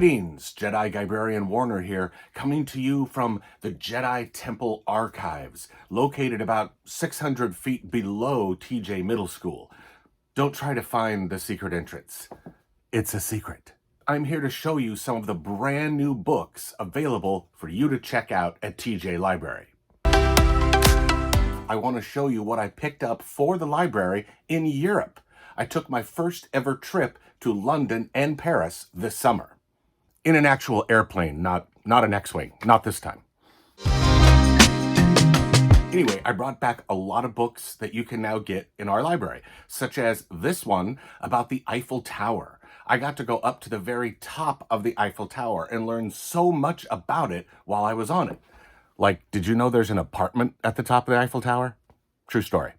Greetings, Jedi Guybrarian Warner here, coming to you from the Jedi Temple Archives, located about 600 feet below TJ Middle School. Don't try to find the secret entrance. It's a secret. I'm here to show you some of the brand new books available for you to check out at TJ Library. I want to show you what I picked up for the library in Europe. I took my first ever trip to London and Paris this summer. In an actual airplane, not an X-Wing, not this time. Anyway, I brought back a lot of books that you can now get in our library, such as this one about the Eiffel Tower. I got to go up to the very top of the Eiffel Tower and learn so much about it while I was on it. Like, did you know there's an apartment at the top of the Eiffel Tower? True story.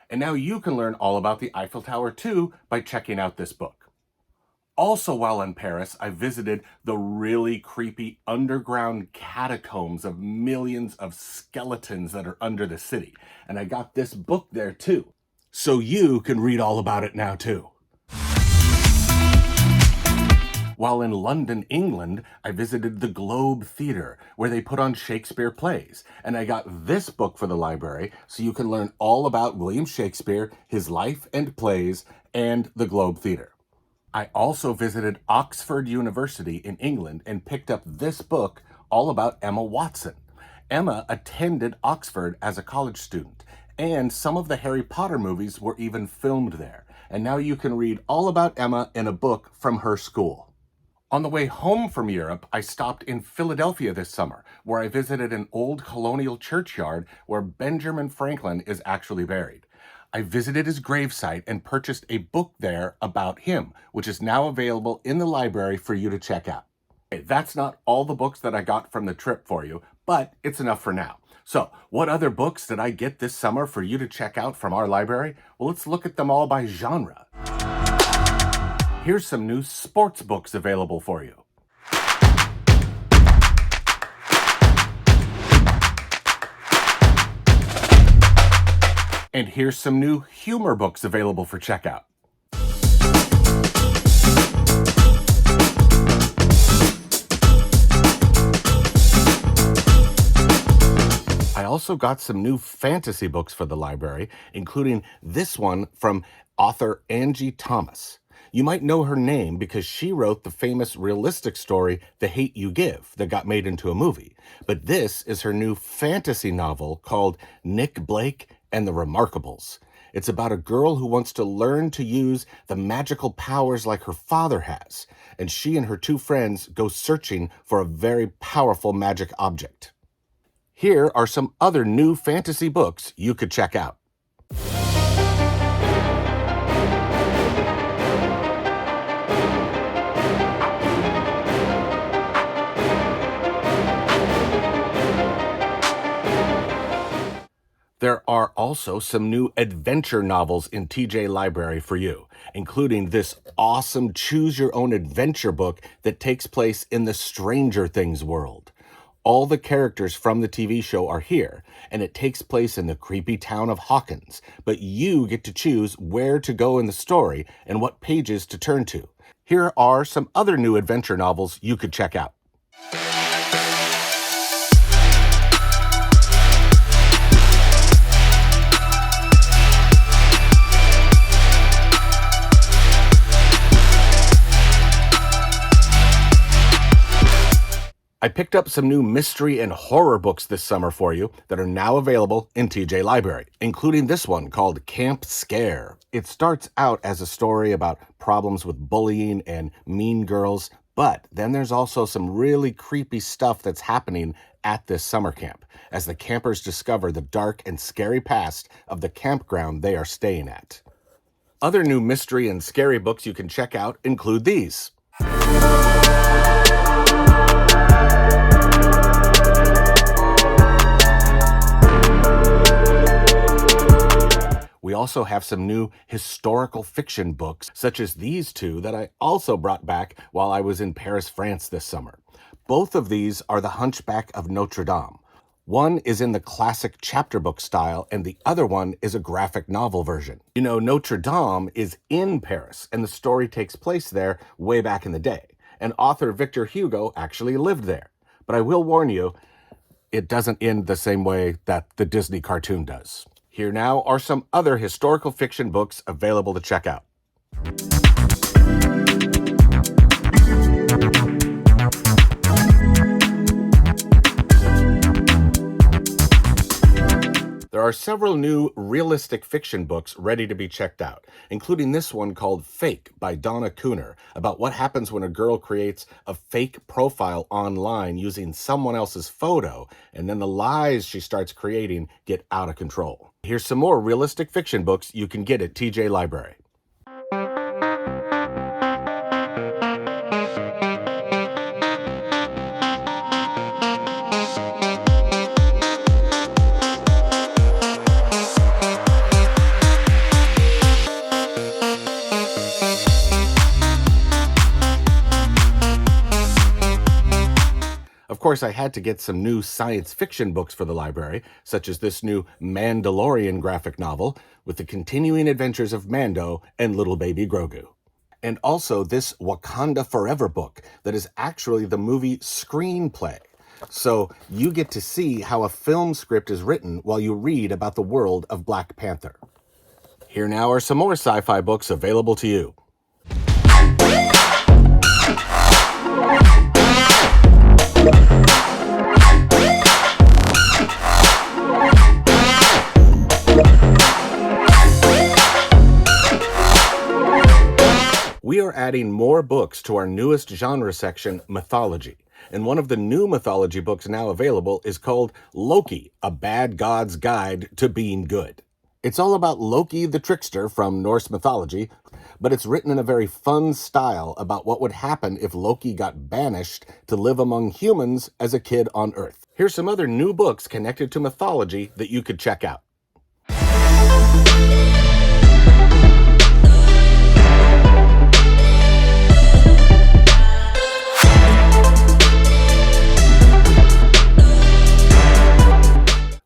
And now you can learn all about the Eiffel Tower too by checking out this book. Also, while in Paris, I visited the really creepy underground catacombs of millions of skeletons that are under the city. And I got this book there too. So you can read all about it now too. While in London, England, I visited the Globe Theatre, where they put on Shakespeare plays. And I got this book for the library, so you can learn all about William Shakespeare, his life and plays, and the Globe Theatre. I also visited Oxford University in England and picked up this book all about Emma Watson. Emma attended Oxford as a college student, and some of the Harry Potter movies were even filmed there. And now you can read all about Emma in a book from her school. On the way home from Europe, I stopped in Philadelphia this summer, where I visited an old colonial churchyard where Benjamin Franklin is actually buried. I visited his gravesite and purchased a book there about him, which is now available in the library for you to check out. Okay, that's not all the books that I got from the trip for you, but it's enough for now. So, what other books did I get this summer for you to check out from our library? Well, let's look at them all by genre. Here's some new sports books available for you. And here's some new humor books available for checkout. I also got some new fantasy books for the library, including this one from author Angie Thomas. You might know her name because she wrote the famous realistic story, The Hate U Give, that got made into a movie. But this is her new fantasy novel called Nick Blake and the Remarkables. It's about a girl who wants to learn to use the magical powers like her father has, and she and her two friends go searching for a very powerful magic object. Here are some other new fantasy books you could check out. There are also some new adventure novels in TJ Library for you, including this awesome choose-your-own-adventure book that takes place in the Stranger Things world. All the characters from the TV show are here, and it takes place in the creepy town of Hawkins, but you get to choose where to go in the story and what pages to turn to. Here are some other new adventure novels you could check out. I picked up some new mystery and horror books this summer for you that are now available in TJ Library, including this one called Camp Scare. It starts out as a story about problems with bullying and mean girls, but then there's also some really creepy stuff that's happening at this summer camp as the campers discover the dark and scary past of the campground they are staying at. Other new mystery and scary books you can check out include these. We also have some new historical fiction books, such as these two that I also brought back while I was in Paris, France this summer. Both of these are The Hunchback of Notre Dame. One is in the classic chapter book style, and the other one is a graphic novel version. You know, Notre Dame is in Paris, and the story takes place there way back in the day. and author Victor Hugo actually lived there. But I will warn you, it doesn't end the same way that the Disney cartoon does. Here now are some other historical fiction books available to check out. There are several new realistic fiction books ready to be checked out, including this one called Fake by Donna Cooner, about what happens when a girl creates a fake profile online using someone else's photo, and then the lies she starts creating get out of control. Here's some more realistic fiction books you can get at TJ Library. Of course, I had to get some new science fiction books for the library, such as this new Mandalorian graphic novel with the continuing adventures of Mando and little baby Grogu. And also this Wakanda Forever book that is actually the movie screenplay. So you get to see how a film script is written while you read about the world of Black Panther. Here now are some more sci-fi books available to you. We are adding more books to our newest genre section, Mythology. And one of the new mythology books now available is called Loki, A Bad God's Guide to Being Good. It's all about Loki the trickster from Norse mythology, but it's written in a very fun style about what would happen if Loki got banished to live among humans as a kid on Earth. Here's some other new books connected to mythology that you could check out.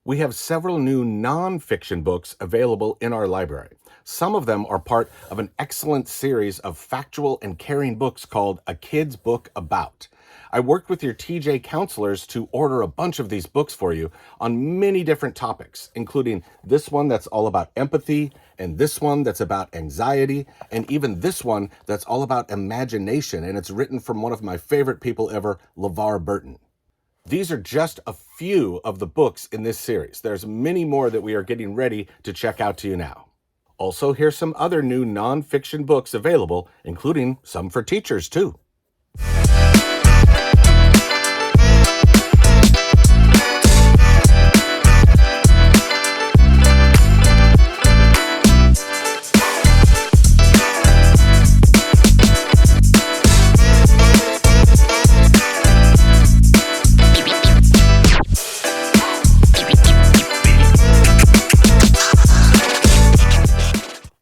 We have several new non-fiction books available in our library. Some of them are part of an excellent series of factual and caring books called A Kid's Book About. I worked with your TJ counselors to order a bunch of these books for you on many different topics, including this one that's all about empathy, and this one that's about anxiety, and even this one that's all about imagination, and it's written from one of my favorite people ever, LeVar Burton. These are just a few of the books in this series. There's many more that we are getting ready to check out to you now. Also, here's some other new non-fiction books available, including some for teachers too.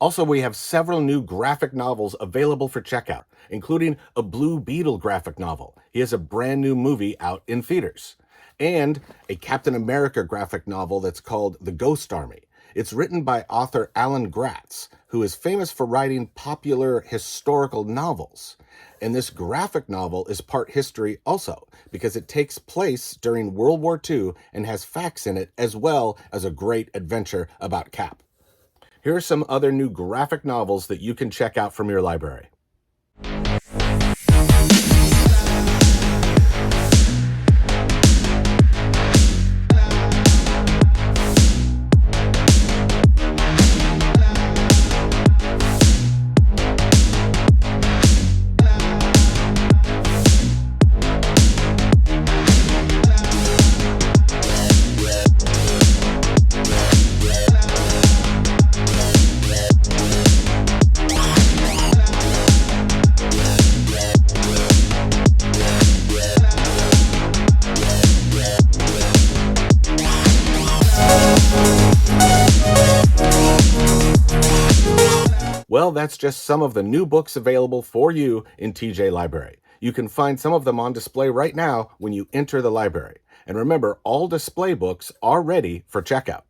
Also, we have several new graphic novels available for checkout, including a Blue Beetle graphic novel. He has a brand new movie out in theaters. And a Captain America graphic novel that's called The Ghost Army. It's written by author Alan Gratz, who is famous for writing popular historical novels. And this graphic novel is part history also, because it takes place during World War II and has facts in it, as well as a great adventure about Cap. Here are some other new graphic novels that you can check out from your library. Well, that's just some of the new books available for you in TJ Library. You can find some of them on display right now when you enter the library. And remember, all display books are ready for checkout.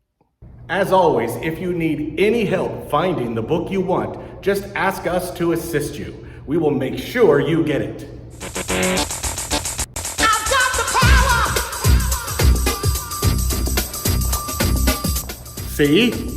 As always, if you need any help finding the book you want, just ask us to assist you. We will make sure you get it. See?